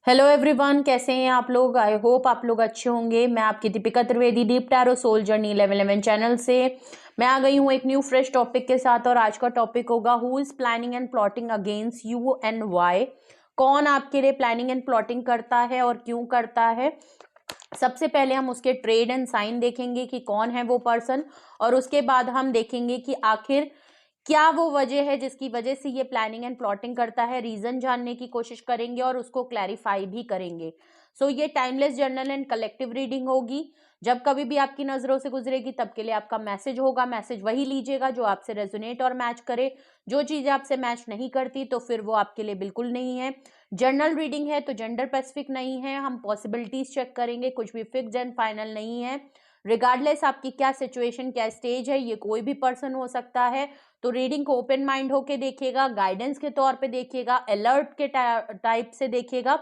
Hello everyone, कैसे हैं आप लोग। आई होप आप लोग अच्छे होंगे। मैं आपकी Deepika Trivedi, deep tarot soul journey 1111 channel से मैं आ गई हूँ एक न्यू फ्रेश टॉपिक के साथ। और आज का टॉपिक होगा who is planning and plotting against you and why. कौन आपके लिए प्लानिंग एंड प्लॉटिंग करता है और क्यों करता है। सबसे पहले हम उसके ट्रेड एंड साइन देखेंगे कि कौन है वो पर्सन, और उसके बाद हम देखेंगे कि आखिर क्या वो वजह है जिसकी वजह से ये प्लानिंग एंड प्लॉटिंग करता है। रीजन जानने की कोशिश करेंगे और उसको क्लैरिफाई भी करेंगे। सो ये timeless journal and collective reading होगी। जब कभी भी आपकी नजरों से गुजरेगी तब के लिए आपका मैसेज होगा। मैसेज वही लीजिएगा जो आपसे रेजोनेट और मैच करे। जो चीजें आपसे मैच नहीं करती तो फिर वो आपके लिए बिल्कुल नहीं है। जर्नल रीडिंग है तो जेंडर स्पेसिफिक नहीं है। हम पॉसिबिलिटीज चेक करेंगे, कुछ भी फिक्स एंड फाइनल नहीं है। रिगार्डलेस आपकी क्या सिचुएशन, क्या स्टेज है, ये कोई भी पर्सन हो सकता है। तो रीडिंग को ओपन माइंड होके देखिएगा, गाइडेंस के तौर पे देखिएगा, अलर्ट के टाइप से देखिएगा,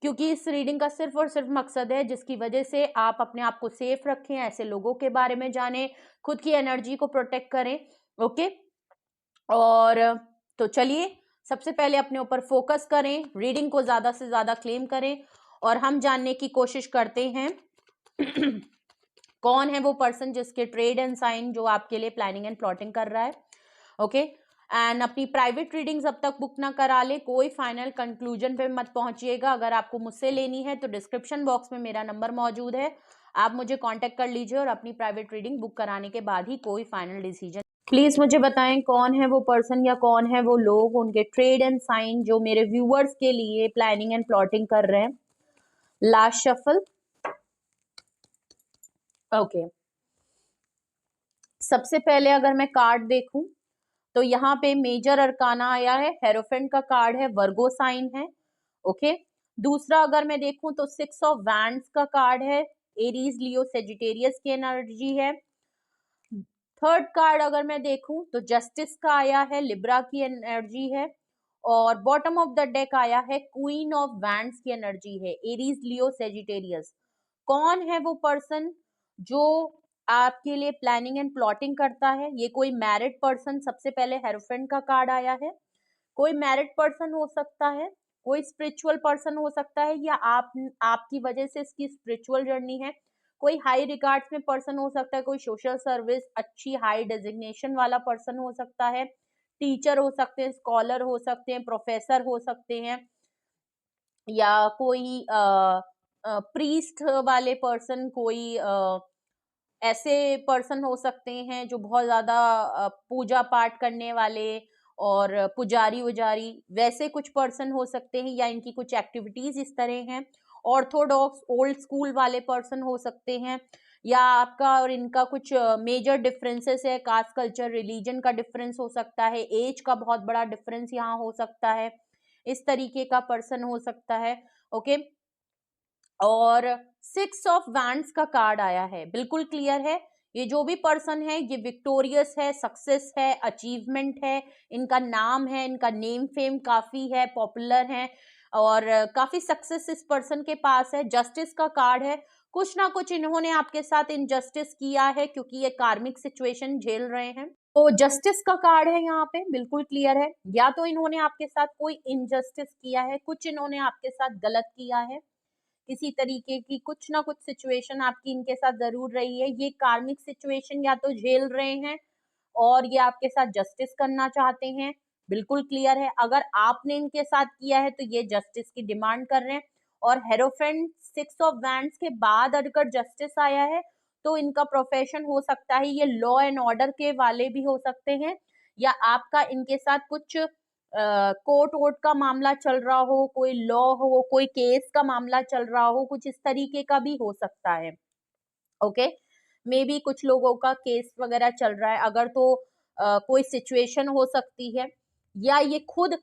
क्योंकि इस रीडिंग का सिर्फ और सिर्फ मकसद है जिसकी वजह से आप अपने आप को सेफ रखें, ऐसे लोगों के बारे में जानें, खुद की एनर्जी को प्रोटेक्ट करें। ओके। और तो चलिए सबसे पहले अपने ऊपर फोकस करें, रीडिंग को ज्यादा से ज्यादा क्लेम करें और हम जानने की कोशिश करते हैं कौन है वो पर्सन जिसके ट्रेड एंड साइन जो आपके लिए प्लानिंग एंड प्लॉटिंग कर रहा है। ओके। एंड अपनी प्राइवेट रीडिंग्स अब तक बुक ना करा ले, कोई फाइनल कंक्लूजन पे मत पहुंचिएगा। अगर आपको मुझसे लेनी है तो डिस्क्रिप्शन बॉक्स में मेरा नंबर मौजूद है, आप मुझे कांटेक्ट कर लीजिए और अपनी प्राइवेट रीडिंग बुक कराने के बाद ही कोई फाइनल डिसीजन। प्लीज मुझे बताएं कौन है वो पर्सन या कौन है वो लोग, उनके ट्रेड एंड साइन जो मेरे व्यूअर्स के लिए प्लानिंग एंड प्लॉटिंग कर रहे हैं। Last shuffle. ओके। सबसे पहले अगर मैं कार्ड देखूं तो यहाँ पे मेजर अरकाना आया है, हेरोफेंट का कार्ड है, वर्गो साइन है। ओके। दूसरा अगर मैं देखूं तो 6 ऑफ वैंड्स का कार्ड है, एरीज लियो सेजिटेरियस की एनर्जी है। थर्ड कार्ड अगर मैं देखूं तो जस्टिस का आया है, लिब्रा की एनर्जी है। और बॉटम ऑफ द डेक आया है, क्वीन ऑफ वैंड्स की एनर्जी है, एरीज लियो सेजिटेरियस। कौन है वो पर्सन जो आपके लिए प्लानिंग एंड प्लॉटिंग करता है। ये कोई मैरिड पर्सन, सबसे पहले हेरोफेंट का कार्ड आया है, कोई मैरिड पर्सन हो सकता है, कोई स्पिरिचुअल पर्सन हो सकता है, या आपकी वजह से इसकी स्पिरिचुअल जर्नी है। कोई हाई रिगार्ड्स में पर्सन हो सकता है, कोई सोशल सर्विस अच्छी हाई डेजिग्नेशन वाला पर्सन हो सकता है, टीचर हो सकते हैं, स्कॉलर हो सकते हैं, प्रोफेसर हो सकते हैं, या कोई प्रीस्ट वाले पर्सन, कोई ऐसे पर्सन हो सकते हैं जो बहुत ज्यादा पूजा पाठ करने वाले और पुजारी उजारी वैसे कुछ पर्सन हो सकते हैं, या इनकी कुछ एक्टिविटीज इस तरह हैं। ऑर्थोडॉक्स ओल्ड स्कूल वाले पर्सन हो सकते हैं, या आपका और इनका कुछ मेजर डिफरेंसेस है, कास्ट कल्चर रिलीजन का डिफरेंस हो सकता है, एज का बहुत बड़ा डिफरेंस यहाँ हो सकता है, इस तरीके का पर्सन हो सकता है। ओके। और 6 ऑफ वैंड्स का कार्ड आया है, बिल्कुल क्लियर है। ये जो भी पर्सन है ये विक्टोरियस है, सक्सेस है, अचीवमेंट है, इनका नाम है, इनका नेम फेम काफी है, पॉपुलर है, और काफी सक्सेस इस पर्सन के पास है। जस्टिस का कार्ड है, कुछ ना कुछ इन्होंने आपके साथ इनजस्टिस किया है क्योंकि ये कार्मिक सिचुएशन झेल रहे हैं। तो जस्टिस का कार्ड है यहाँ पे, बिल्कुल क्लियर है। या तो इन्होंने आपके साथ कोई इनजस्टिस किया है, कुछ इन्होंने आपके साथ गलत किया है, किसी तरीके की कुछ ना कुछ सिचुएशन आपकी इनके साथ जरूर रही है। ये कार्मिक सिचुएशन या तो झेल रहे हैं और ये आपके साथ जस्टिस करना चाहते हैं, बिल्कुल क्लियर है। अगर आपने इनके साथ किया है तो ये जस्टिस की डिमांड कर रहे हैं। और हेरोफेंट 6 ऑफ वैंड्स के बाद अगर जस्टिस आया है तो इनका प्रोफेशन हो सकता है, ये लॉ एंड ऑर्डर के वाले भी हो सकते हैं, या आपका इनके साथ कुछ कोर्ट वोर्ट का मामला चल रहा हो, कोई लॉ हो, कोई केस का मामला चल रहा हो, कुछ इस तरीके का भी हो सकता है। ओके। मे बी कुछ लोगों का केस वगैरह चल रहा है अगर, तो कोई सिचुएशन हो सकती है, या ये खुद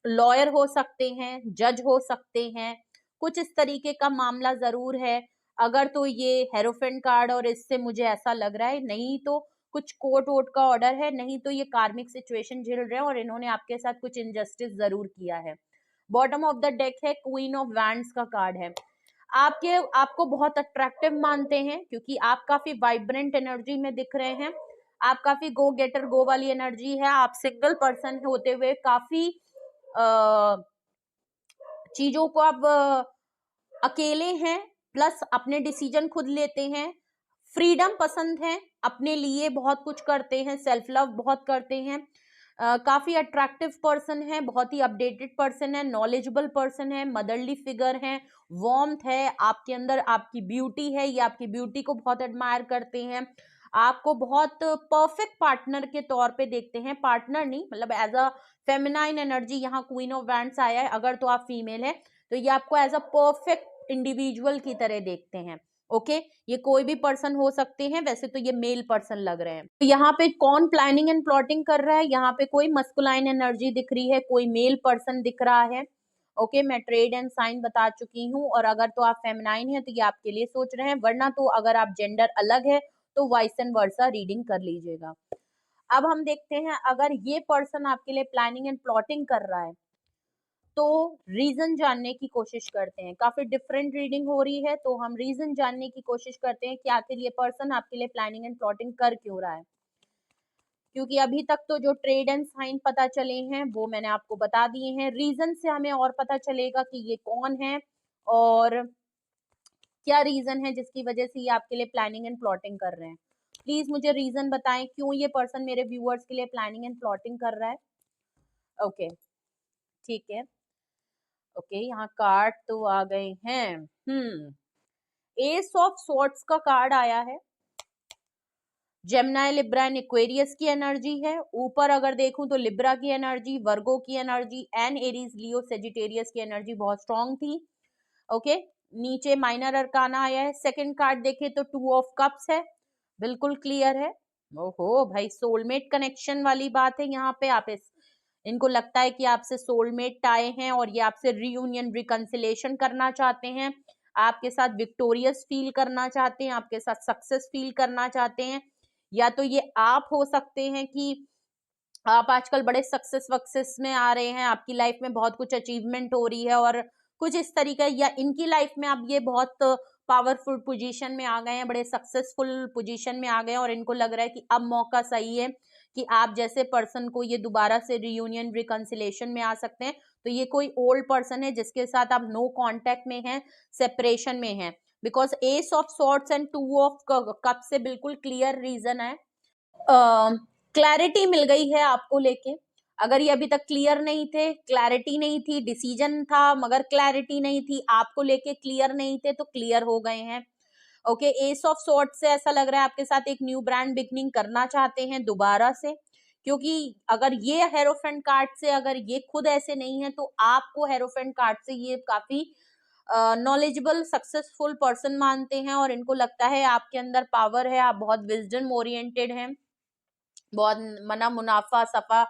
लॉयर हो सकते हैं, जज हो सकते हैं, कुछ इस तरीके का मामला जरूर है। अगर तो ये हेरोफेंट कार्ड और इससे मुझे ऐसा लग रहा है, नहीं तो कुछ कोर्ट वोट का ऑर्डर है, नहीं तो ये कार्मिक सिचुएशन झेल रहे हैं और इन्होंने आपके साथ कुछ इनजस्टिस जरूर किया है। बॉटम ऑफ द डेक है, क्वीन ऑफ वैंड्स का कार्ड है। आपको बहुत अट्रैक्टिव मानते हैं क्योंकि आप काफी वाइब्रेंट एनर्जी में दिख रहे हैं, आप काफी गो गेटर गो वाली एनर्जी है, आप सिंगल पर्सन होते हुए काफी चीजों को आप अकेले हैं, प्लस अपने डिसीजन खुद लेते हैं, फ्रीडम पसंद है, अपने लिए बहुत कुछ करते हैं, सेल्फ लव बहुत करते हैं, काफी अट्रैक्टिव पर्सन है, बहुत ही अपडेटेड पर्सन है, नॉलेजेबल पर्सन है, मदरली फिगर है, वार्मथ है, आपके अंदर आपकी ब्यूटी है, ये आपकी ब्यूटी को बहुत एडमायर करते हैं, आपको बहुत परफेक्ट पार्टनर के तौर पे देखते हैं, पार्टनर नहीं मतलब एज अ फेमिनाइन एनर्जी, यहाँ क्वीन ऑफ वैंड्स आया है, अगर तो आप फीमेल है तो ये आपको एज अ परफेक्ट इंडिविजुअल की तरह देखते हैं। ओके ये कोई भी पर्सन हो सकते हैं, वैसे तो ये मेल पर्सन लग रहे हैं। तो यहाँ पे कौन प्लानिंग एंड प्लॉटिंग कर रहा है, यहाँ पे कोई मस्कुलाइन एनर्जी दिख रही है, कोई मेल पर्सन दिख रहा है। ओके मैं ट्रेड एंड साइन बता चुकी हूँ, और अगर तो आप फेमिनाइन है तो ये आपके लिए सोच रहे हैं, वरना तो अगर आप जेंडर अलग है तो वाइस एंड वर्सा रीडिंग कर लीजिएगा। अब हम देखते हैं अगर ये पर्सन आपके लिए प्लानिंग एंड प्लॉटिंग कर रहा है तो रीजन जानने की कोशिश करते हैं। काफी डिफरेंट रीडिंग हो रही है, तो हम रीजन जानने की कोशिश करते हैं कि आखिर ये पर्सन आपके लिए प्लानिंग एंड प्लॉटिंग कर क्यों रहा है। क्योंकि अभी तक तो जो ट्रेड एंड साइन पता चले हैं वो मैंने आपको बता दिए हैं, रीजन से हमें और पता चलेगा कि ये कौन है और क्या रीजन है जिसकी वजह से ये आपके लिए प्लानिंग एंड प्लॉटिंग कर रहे हैं। प्लीज मुझे रीजन बताएं क्यों ये पर्सन मेरे व्यूअर्स के लिए प्लानिंग एंड प्लॉटिंग कर रहा है। ओके ठीक है, ओके यहाँ कार्ड तो आ गए हैं। एस ऑफ स्वॉर्ड्स का कार्ड आया है, जेमिनी लिब्रा एंड एक्वेरियस की एनर्जी है। ऊपर अगर देखूं तो लिब्रा की एनर्जी, वर्गो की energy and Aries Leo Sagittarius की एनर्जी बहुत स्ट्रांग थी। ओके नीचे माइनर अरकाना आया है। सेकंड कार्ड देखे तो 2 ऑफ कप्स है, बिल्कुल क्लियर है। ओहो भाई सोलमेट कनेक्शन वाली बात है यहाँ पे। आप इनको लगता है कि आपसे सोलमेट आए हैं और ये आपसे रीयूनियन रिकंसिलेशन करना चाहते हैं, आपके साथ विक्टोरियस फील करना चाहते हैं, आपके साथ सक्सेस फील करना चाहते हैं। या तो ये आप हो सकते हैं कि आप आजकल बड़े सक्सेस वक्सेस में आ रहे हैं, आपकी लाइफ में बहुत कुछ अचीवमेंट हो रही है और कुछ इस तरीके, या इनकी लाइफ में अब ये बहुत पावरफुल पोजीशन में आ गए हैं, बड़े सक्सेसफुल पोजीशन में आ गए हैं और इनको लग रहा है कि अब मौका सही है कि आप जैसे पर्सन को ये दोबारा से रियूनियन रिकंसिलेशन में आ सकते हैं। तो ये कोई ओल्ड पर्सन है जिसके साथ आप नो कांटेक्ट में हैं, सेपरेशन में हैं, because S of swords and 2 of cup से बिल्कुल क्लियर रीजन है। क्लैरिटी मिल गई है आपको लेके। अगर ये अभी तक क्लियर नहीं थे, क्लैरिटी नहीं थी, डिसीजन था मगर क्लैरिटी नहीं थी, आपको लेके क्लियर नहीं थे, तो क्लियर हो गए हैं। ओके एस ऑफ सॉर्ड्स से ऐसा लग रहा है आपके साथ एक न्यू ब्रांड बिगनिंग करना चाहते हैं दोबारा से, क्योंकि अगर ये हेरोफेंट कार्ड से अगर ये खुद ऐसे नहीं है तो आपको हेरोफेंट कार्ड से ये काफी नॉलेजेबल सक्सेसफुल पर्सन मानते हैं और इनको लगता है आपके अंदर पावर है, आप बहुत विजडम ओरिएंटेड हैं, बहुत मना मुनाफा सफा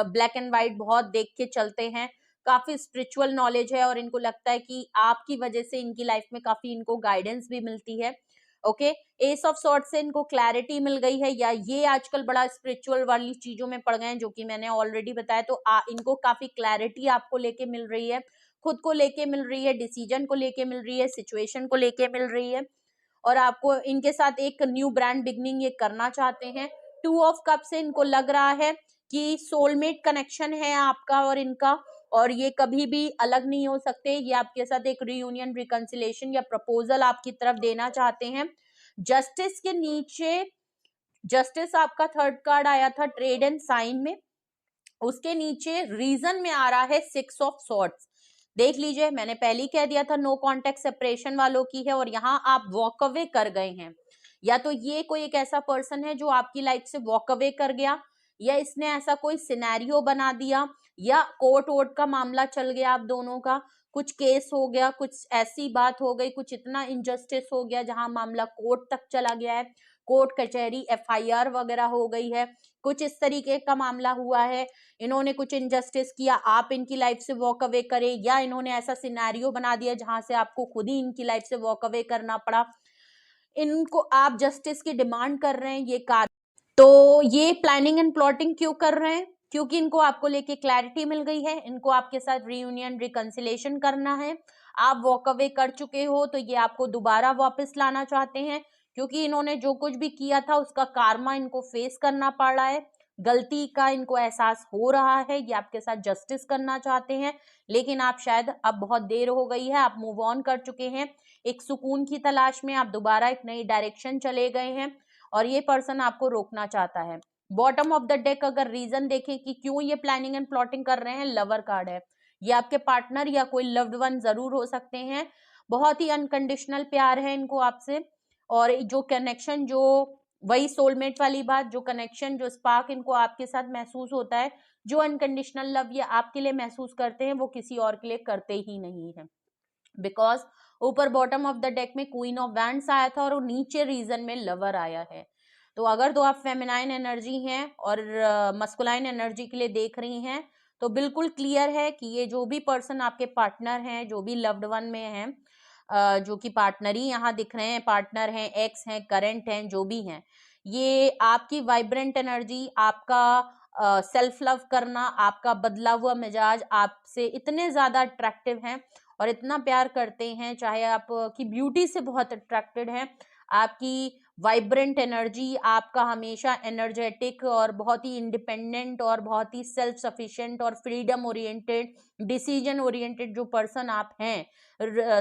ब्लैक एंड व्हाइट बहुत देख के चलते हैं, काफी स्पिरिचुअल नॉलेज है और इनको लगता है कि आपकी वजह से इनकी लाइफ में काफी इनको गाइडेंस भी मिलती है। ओके एस ऑफ सॉर्ड से इनको क्लैरिटी मिल गई है, या ये आजकल बड़ा स्पिरिचुअल वाली चीजों में पड़ गए हैं जो कि मैंने ऑलरेडी बताया, तो इनको काफी क्लैरिटी आपको लेके मिल रही है, खुद को लेके मिल रही है, डिसीजन को लेके मिल रही है, सिचुएशन को लेके मिल रही है और आपको इनके साथ एक न्यू ब्रांड बिगनिंग ये करना चाहते हैं। 2 ऑफ कप से इनको लग रहा है कि सोलमेट कनेक्शन है आपका और इनका, और ये कभी भी अलग नहीं हो सकते, ये आपके साथ एक रीयूनियन रिकंसिलेशन या प्रपोजल आपकी तरफ देना चाहते हैं। जस्टिस के नीचे, जस्टिस आपका थर्ड कार्ड आया था ट्रेड एंड साइन में, उसके नीचे रीजन में आ रहा है 6 ऑफ सॉर्ड्स। देख लीजिए मैंने पहले ही कह दिया था नो कॉन्टेक्ट सेपरेशन वालों की है और यहाँ आप वॉक अवे कर गए हैं, या तो ये कोई एक ऐसा पर्सन है जो आपकी लाइफ से वॉक अवे कर गया, या इसने ऐसा कोई सिनेरियो बना दिया, या कोर्ट वोर्ट का मामला चल गया आप दोनों का, कुछ केस हो गया, कुछ ऐसी बात हो गई, कुछ इतना इनजस्टिस हो गया जहां मामला कोर्ट तक चला गया है, कोर्ट कचहरी एफआईआर वगैरह हो गई है, कुछ इस तरीके का मामला हुआ है, इन्होंने कुछ इनजस्टिस किया, आप इनकी लाइफ से वॉक अवे करे, या इन्होंने ऐसा सिनेरियो बना दिया जहां से आपको खुद ही इनकी लाइफ से वॉक अवे करना पड़ा, इनको आप जस्टिस की डिमांड कर रहे हैं ये कार्य। तो ये प्लानिंग एंड प्लॉटिंग क्यों कर रहे हैं, क्योंकि इनको आपको लेके क्लैरिटी मिल गई है, इनको आपके साथ रीयूनियन रिकंसिलेशन करना है, आप वॉक अवे कर चुके हो तो ये आपको दोबारा वापस लाना चाहते हैं, क्योंकि इन्होंने जो कुछ भी किया था उसका कार्मा इनको फेस करना पड़ रहा है, गलती का इनको एहसास हो रहा है, ये आपके साथ जस्टिस करना चाहते हैं, लेकिन आप शायद अब बहुत देर हो गई है, आप मूव ऑन कर चुके हैं, एक सुकून की तलाश में आप दोबारा एक नई डायरेक्शन चले गए हैं और ये पर्सन आपको रोकना चाहता है। बॉटम ऑफ द डेक अगर रीजन देखें कि क्यों ये प्लानिंग एंड प्लॉटिंग कर रहे हैं, लवर कार्ड है। ये आपके पार्टनर या कोई लव्ड वन जरूर हो सकते हैं, बहुत ही अनकंडीशनल प्यार है इनको आपसे, और जो कनेक्शन, जो वही सोलमेट वाली बात, जो कनेक्शन, जो स्पार्क इनको आपके साथ महसूस होता है, जो अनकंडीशनल लव ये आपके लिए महसूस करते हैं, वो किसी और के लिए करते ही नहीं है। बिकॉज ऊपर बॉटम ऑफ द डेक में क्वीन ऑफ वैंड्स आया था और नीचे रीजन में लवर आया है। तो अगर तो आप फेमिनाइन एनर्जी हैं और मस्कुलाइन एनर्जी के लिए देख रही हैं, तो बिल्कुल क्लियर है कि ये जो भी पर्सन आपके पार्टनर हैं, जो भी लव्ड वन में हैं, जो कि पार्टनर ही यहाँ दिख रहे हैं, पार्टनर हैं, एक्स हैं, करंट हैं, जो भी हैं, ये आपकी वाइब्रेंट एनर्जी, आपका सेल्फ लव करना, आपका बदला हुआ मिजाज आपसे इतने ज्यादा अट्रैक्टिव हैं और इतना प्यार करते हैं, चाहे आप की ब्यूटी से बहुत अट्रैक्टेड हैं, आपकी वाइब्रेंट एनर्जी, आपका हमेशा एनर्जेटिक और बहुत ही इंडिपेंडेंट और बहुत ही सेल्फ सफिशिएंट और फ्रीडम ओरिएंटेड, डिसीजन ओरिएंटेड जो पर्सन आप हैं,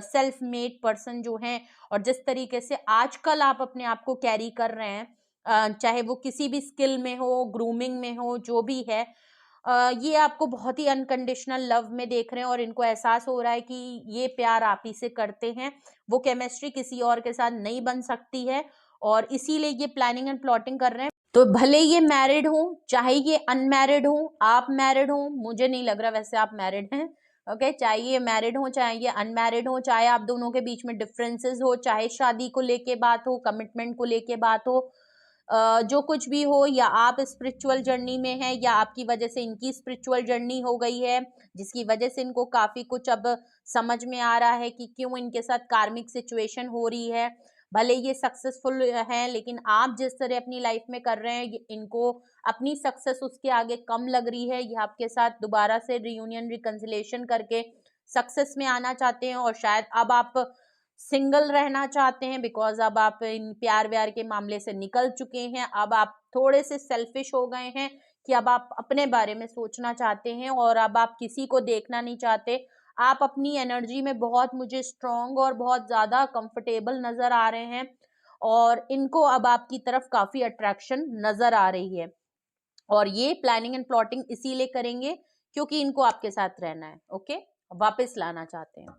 सेल्फ मेड पर्सन जो हैं, और जिस तरीके से आजकल आप अपने आप को कैरी कर रहे हैं, चाहे वो किसी भी स्किल में हो, ग्रूमिंग में हो, जो भी है, ये आपको बहुत ही अनकंडीशनल लव में देख रहे हैं और इनको एहसास हो रहा है कि ये प्यार आप ही से करते हैं, वो केमिस्ट्री किसी और के साथ नहीं बन सकती है, और इसीलिए ये प्लानिंग एंड प्लॉटिंग कर रहे हैं। तो भले ये मैरिड हो, चाहे ये अनमैरिड हो, आप मैरिड हो, मुझे नहीं लग रहा वैसे आप मैरिड हैं, ओके, चाहे ये मैरिड हो, चाहे ये अनमैरिड हो, चाहे आप दोनों के बीच में डिफरेंसेस हो, चाहे शादी को लेके बात हो, कमिटमेंट को लेके बात हो, जो कुछ भी हो, या आप स्पिरिचुअल जर्नी में हैं या आपकी वजह से इनकी स्पिरिचुअल जर्नी हो गई है, जिसकी वजह से इनको काफी कुछ अब समझ में आ रहा है कि क्यों इनके साथ कार्मिक सिचुएशन हो रही है। भले ये सक्सेसफुल हैं, लेकिन आप जिस तरह अपनी लाइफ में कर रहे हैं, इनको अपनी सक्सेस उसके आगे कम लग रही है। ये आपके साथ दोबारा से रियूनियन, रिकंसिलेशन करके सक्सेस में आना चाहते हैं, और शायद अब आप सिंगल रहना चाहते हैं, बिकॉज अब आप इन प्यार व्यार के मामले से निकल चुके हैं। अब आप थोड़े से सेल्फिश हो गए हैं कि अब आप अपने बारे में सोचना चाहते हैं और अब आप किसी को देखना नहीं चाहते। आप अपनी एनर्जी में बहुत मुझे स्ट्रॉन्ग और बहुत ज्यादा कंफर्टेबल नजर आ रहे हैं, और इनको अब आपकी तरफ काफी अट्रैक्शन नजर आ रही है, और ये प्लानिंग एंड प्लॉटिंग इसीलिए करेंगे क्योंकि इनको आपके साथ रहना है, ओके, वापस लाना चाहते हैं।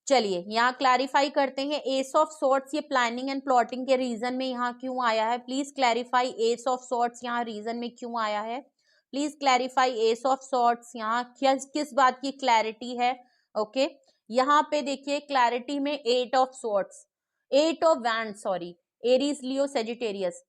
चलिए यहाँ क्लैरिफाई करते हैं, एस ऑफ सॉर्ट्स ये प्लानिंग एंड प्लॉटिंग के रीजन में यहाँ क्यों आया है, please clarify ace of swords यहाँ रीजन में क्यों आया है, please clarify ace of swords यहाँ किस बात की क्लैरिटी है। ओके, यहाँ पे देखिए क्लैरिटी में eight of swords, eight of wands, sorry, Aries, Leo, Sagittarius,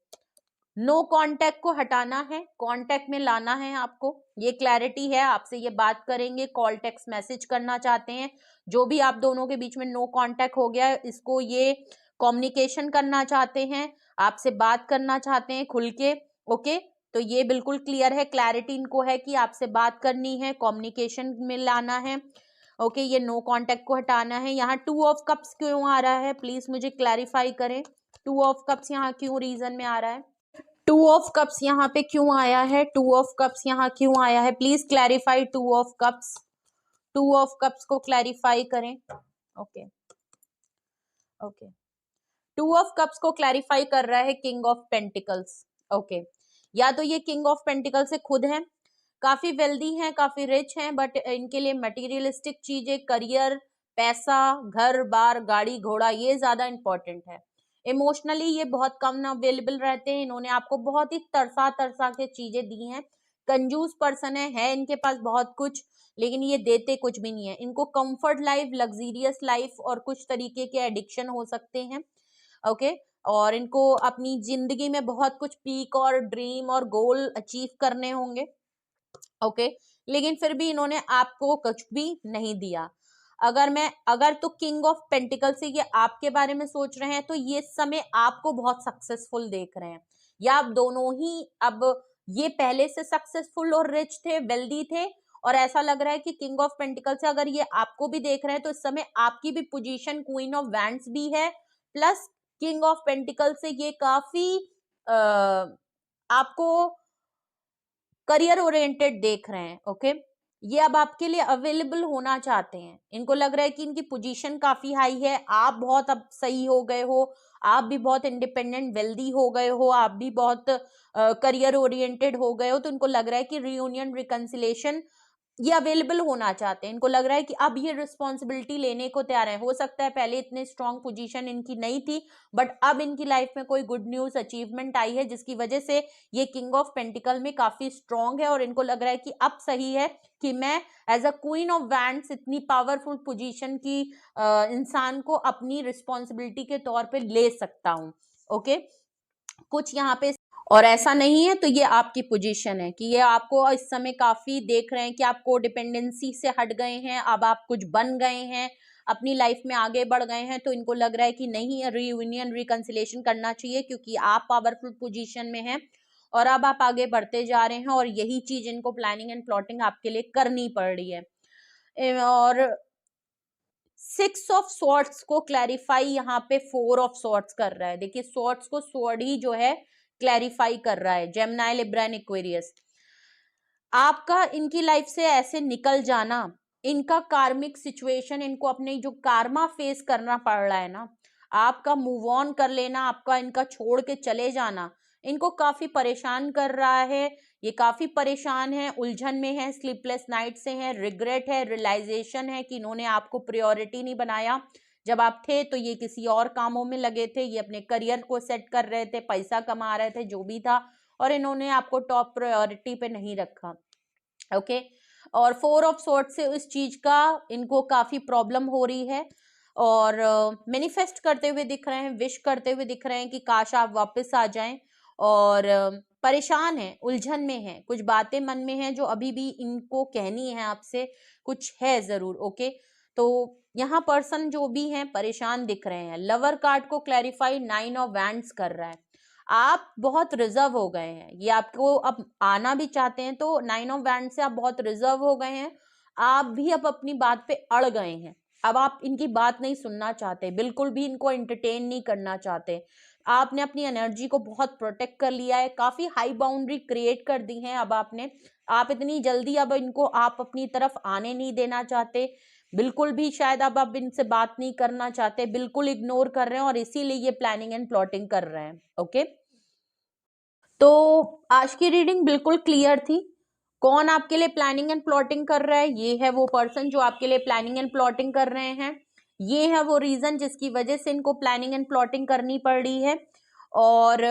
no contact को हटाना है, कांटेक्ट में लाना है आपको, ये क्लैरिटी है। आपसे ये बात करेंगे, कॉल टेक्स्ट मैसेज करना चाहते हैं, जो भी आप दोनों के बीच में नो कांटेक्ट हो गया इसको ये कम्युनिकेशन करना चाहते हैं, आपसे बात करना चाहते हैं खुल के। ओके, तो ये बिल्कुल क्लियर है, क्लैरिटी इनको है कि आपसे बात करनी है, कम्युनिकेशन में लाना है। ओके, ये नो कांटेक्ट को हटाना है। यहाँ टू ऑफ कप्स क्यों आ रहा है, प्लीज मुझे क्लैरिफाई करें, टू ऑफ कप्स यहाँ क्यों रीजन में आ रहा है, टू ऑफ कप्स यहाँ पे क्यों आया है, टू ऑफ कप्स यहाँ क्यों आया है, please clarify two of cups, two of cups को क्लैरिफाई करें। Okay okay, two of cups को क्लैरिफाई कर रहा है किंग ऑफ पेंटिकल्स। ओके, या तो ये किंग ऑफ पेंटिकल्स से खुद हैं, काफी वेल्दी हैं, काफी रिच हैं, बट इनके लिए मटेरियलिस्टिक चीजें, करियर, पैसा, घर बार, गाड़ी घोड़ा, ये ज्यादा इंपॉर्टेंट है। इमोशनली ये बहुत कम अवेलेबल रहते हैं, इन्होंने आपको बहुत ही तरसा तरसा के चीजें दी हैं, कंजूस पर्सन है इनके पास बहुत कुछ, लेकिन ये देते कुछ भी नहीं है। इनको कंफर्ट लाइफ, लग्जीरियस लाइफ और कुछ तरीके के एडिक्शन हो सकते हैं। ओके, और इनको अपनी जिंदगी में बहुत कुछ पीक और ड्रीम और गोल अचीव करने होंगे। ओके, लेकिन फिर भी इन्होंने आपको कुछ भी नहीं दिया। अगर तो किंग ऑफ पेंटिकल से ये आपके बारे में सोच रहे हैं, तो ये समय आपको बहुत सक्सेसफुल देख रहे हैं, या आप दोनों ही अब, ये पहले से सक्सेसफुल और रिच थे, वेल्दी थे, और ऐसा लग रहा है कि किंग ऑफ पेंटिकल से अगर ये आपको भी देख रहे हैं, तो इस समय आपकी भी पोजीशन क्वीन ऑफ वैंड्स भी है, प्लस किंग ऑफ पेंटिकल से ये काफी आपको करियर ओरिएंटेड देख रहे हैं। ओके, ये अब आपके लिए अवेलेबल होना चाहते हैं। इनको लग रहा है कि इनकी पोजीशन काफी हाई है, आप बहुत अब सही हो गए हो, आप भी बहुत इंडिपेंडेंट वेल्दी हो गए हो, आप भी बहुत करियर ओरिएंटेड हो गए हो, तो इनको लग रहा है कि रियूनियन रिकंसिलेशन ये अवेलेबल होना चाहते हैं। इनको लग रहा है कि अब ये रिस्पॉन्सिबिलिटी लेने को तैयार है। हो सकता है पहले इतने स्ट्रॉन्ग पोजीशन इनकी नहीं थी, बट अब इनकी लाइफ में कोई गुड न्यूज अचीवमेंट आई है जिसकी वजह से ये किंग ऑफ पेंटिकल में काफी स्ट्रॉन्ग है, और इनको लग रहा है कि अब सही है कि मैं as a queen of wands इतनी पावरफुल पोजीशन की इंसान को अपनी रिस्पॉन्सिबिलिटी के तौर पे ले सकता हूँ। ओके, कुछ यहाँ पे, और ऐसा नहीं है तो ये आपकी पोजीशन है कि ये आपको इस समय काफी देख रहे हैं कि आप कोडिपेंडेंसी से हट गए हैं, अब आप कुछ बन गए हैं, अपनी लाइफ में आगे बढ़ गए हैं, तो इनको लग रहा है कि नहीं, रियूनियन रिकंसिलेशन करना चाहिए क्योंकि आप पावरफुल पोजीशन में हैं और अब आप आगे बढ़ते जा रहे हैं, और यही चीज इनको प्लानिंग एंड प्लॉटिंग आपके लिए करनी पड़ रही है। और 6 ऑफ स्वॉर्ड्स को क्लैरिफाई यहाँ पे 4 ऑफ स्वॉर्ड्स कर रहा है। देखिए स्वॉर्ड्स को स्वॉर्ड ही जो है क्लैरिफाई कर रहा है। जेमिनी, लिब्रा एंड एक्वेरियस, आपका इनकी लाइफ से ऐसे निकल जाना, इनका कार्मिक सिचुएशन, इनको अपने जो कार्मा फेस करना पड़ रहा है ना, आपका मूव ऑन कर लेना, आपका इनका छोड़ के चले जाना, इनको काफी परेशान कर रहा है। ये काफी परेशान है, उलझन में है, स्लीपलेस नाइट से है, रिग्रेट है, रियलाइजेशन है कि इन्होंने आपको प्रायोरिटी नहीं बनाया। जब आप थे तो ये किसी और कामों में लगे थे, ये अपने करियर को सेट कर रहे थे, पैसा कमा रहे थे, जो भी था, और इन्होंने आपको टॉप प्रायोरिटी पे नहीं रखा। ओके, और 4 ऑफ स्वॉर्ड से इस चीज का इनको काफी प्रॉब्लम हो रही है, और मैनिफेस्ट करते हुए दिख रहे हैं, विश करते हुए दिख रहे हैं कि काश आप वापस आ जाएं, और परेशान है, उलझन में है, कुछ बातें मन में हैं जो अभी भी इनको कहनी है आपसे, कुछ है जरूर। ओके, तो यहाँ पर्सन जो भी हैं परेशान दिख रहे हैं। लवर कार्ड को क्लैरिफाई 9 ऑफ वैंड्स कर रहा है। आप बहुत रिजर्व हो गए हैं, ये आपको अब आना भी चाहते हैं तो 9 ऑफ वैंड से आप बहुत रिजर्व हो गए हैं, आप भी अब अपनी बात पे अड़ गए हैं, अब आप इनकी बात नहीं सुनना चाहते, बिल्कुल भी इनको एंटरटेन नहीं करना चाहते। आपने अपनी एनर्जी को बहुत प्रोटेक्ट कर लिया है, काफी हाई बाउंड्री क्रिएट कर दी है अब आपने। आप इतनी जल्दी अब इनको आप अपनी तरफ आने नहीं देना चाहते, बिल्कुल भी शायद अब आप इनसे बात नहीं करना चाहते, बिल्कुल इग्नोर कर रहे हैं, और इसीलिए ये प्लानिंग एंड प्लॉटिंग कर रहे हैं। ओके, तो आज की रीडिंग बिल्कुल क्लियर थी। कौन आपके लिए प्लानिंग एंड प्लॉटिंग कर रहा है? ये है वो पर्सन जो आपके लिए प्लानिंग एंड प्लॉटिंग कर रहे हैं। ये है वो रीजन जिसकी वजह से इनको प्लानिंग एंड प्लॉटिंग करनी पड़ रही है। और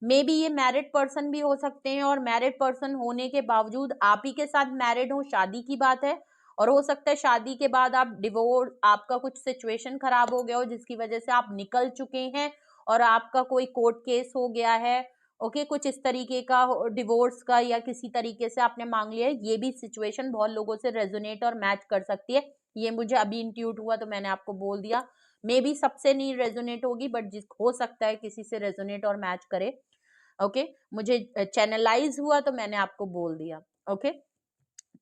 मे बी ये मैरिड पर्सन भी हो सकते हैं, और मैरिड पर्सन होने के बावजूद आप ही के साथ मैरिड हो, शादी की बात है, और हो सकता है शादी के बाद आप डिवोर्स, आपका कुछ सिचुएशन खराब हो गया हो जिसकी वजह से आप निकल चुके हैं, और आपका कोई कोर्ट केस हो गया है। ओके, कुछ इस तरीके का डिवोर्स का, या किसी तरीके से आपने मांग लिया है। ये भी सिचुएशन बहुत लोगों से रेजोनेट और मैच कर सकती है। ये मुझे अभी इंट्यूट हुआ तो मैंने आपको बोल दिया। मे बी सबसे नहीं रेजोनेट होगी, बट जिस हो सकता है किसी से रेजोनेट और मैच करे। ओके, मुझे चैनलाइज हुआ तो मैंने आपको बोल दिया। ओके,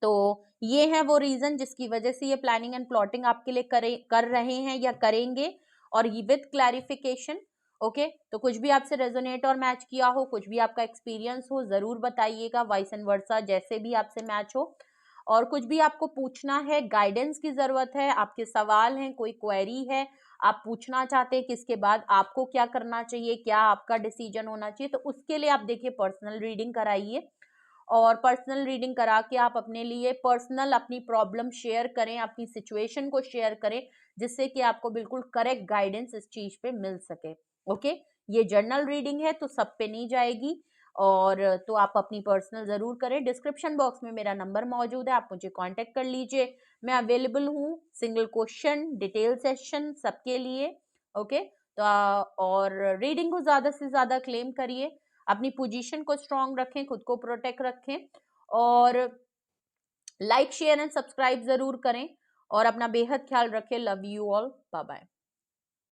तो ये है वो रीजन जिसकी वजह से ये प्लानिंग एंड प्लॉटिंग आपके लिए कर रहे हैं या करेंगे, और ये विद क्लैरिफिकेशन। ओके, तो कुछ भी आपसे रेजोनेट और मैच किया हो, कुछ भी आपका एक्सपीरियंस हो, जरूर बताइएगा, वाइस एंड वर्सा जैसे भी आपसे मैच हो। और कुछ भी आपको पूछना है, गाइडेंस की जरूरत है, आपके सवाल हैं, कोई क्वेरी है, आप पूछना चाहते हैं किसके बाद आपको क्या करना चाहिए, क्या आपका डिसीजन होना चाहिए, तो उसके लिए आप देखिए पर्सनल रीडिंग कराइए, और पर्सनल रीडिंग करा के आप अपने लिए पर्सनल अपनी प्रॉब्लम शेयर करें, अपनी सिचुएशन को शेयर करें, जिससे कि आपको बिल्कुल करेक्ट गाइडेंस इस चीज पे मिल सके। ओके, ये जर्नल रीडिंग है तो सब पे नहीं जाएगी, और तो आप अपनी पर्सनल जरूर करें। डिस्क्रिप्शन बॉक्स में मेरा नंबर मौजूद है, आप मुझे कांटेक्ट कर लीजिए, मैं अवेलेबल हूँ सिंगल क्वेश्चन डिटेल सेशन सबके लिए। ओके, तो और रीडिंग को ज्यादा से ज्यादा क्लेम करिए, अपनी पोजीशन को स्ट्रांग रखें, खुद को प्रोटेक्ट रखें, और लाइक शेयर एंड सब्सक्राइब जरूर करें, और अपना बेहद ख्याल रखें। Love you all, bye bye.